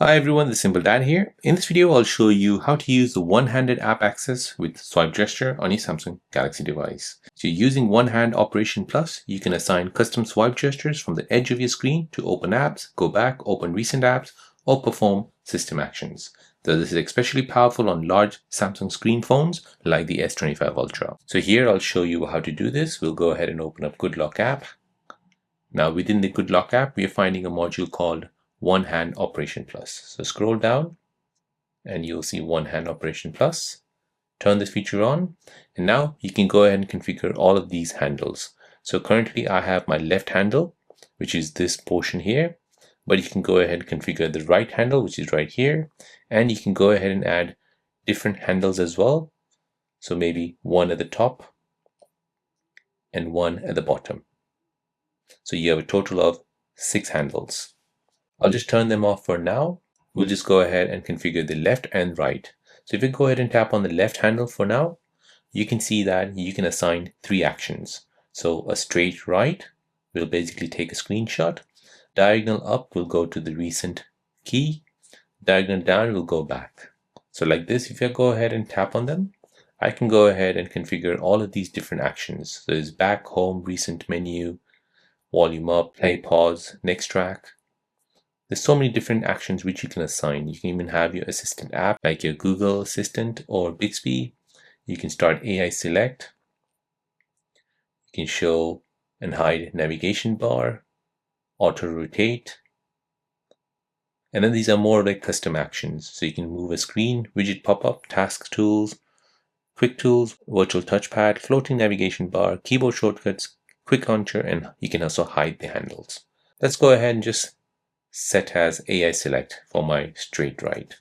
Hi everyone, this is Simple Dan here. In this video, I'll show you how to use the one-handed app access with swipe gesture on your Samsung Galaxy device. So using one-hand Operation Plus, you can assign custom swipe gestures from the edge of your screen to open apps, go back, open recent apps, or perform system actions. So this is especially powerful on large Samsung screen phones like the S25 Ultra. So here I'll show you how to do this. We'll go ahead and open up GoodLock app. Now within the GoodLock app, we are finding a module called One Hand Operation Plus. So scroll down and you'll see One Hand Operation Plus. Turn this feature on, and now you can go ahead and configure all of these handles. So currently I have my left handle, which is this portion here, but you can go ahead and configure the right handle, which is right here, and you can go ahead and add different handles as well. So maybe one at the top and one at the bottom. So you have a total of 6 handles. I'll just turn them off for now. We'll just go ahead and configure the left and right. So if you go ahead and tap on the left handle for now, you can see that you can assign 3 actions. So a straight right will basically take a screenshot. Diagonal up will go to the recent key. Diagonal down will go back. So like this, if I go ahead and tap on them, I can go ahead and configure all of these different actions. So there's back, home, recent menu, volume up, play, pause, next track. There's so many different actions which you can assign. You can even have your assistant app like your Google Assistant or Bixby. You can start AI Select. You can show and hide navigation bar, auto rotate. And then these are more like custom actions. So you can move a screen, widget pop-up, task tools, quick tools, virtual touchpad, floating navigation bar, keyboard shortcuts, quick launcher, and you can also hide the handles. Let's go ahead and just set as AI Select for my straight right.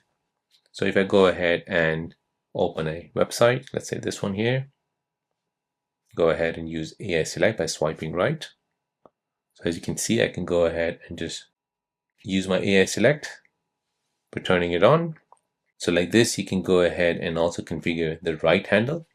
So if I go ahead and open a website, let's say this one here, go ahead and use AI Select by swiping right. So as you can see, I can go ahead and just use my AI Select for turning it on. So like this, you can go ahead and also configure the right handle.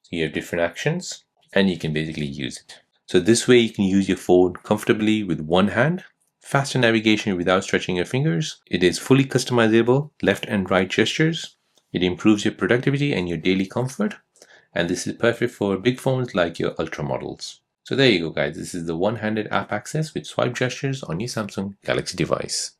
So you have different actions and you can basically use it. So this way you can use your phone comfortably with one hand. Faster navigation without stretching your fingers. It is fully customizable left and right gestures. It improves your productivity and your daily comfort. And this is perfect for big phones like your Ultra models. So there you go guys, this is the one-handed app access with swipe gestures on your Samsung Galaxy device.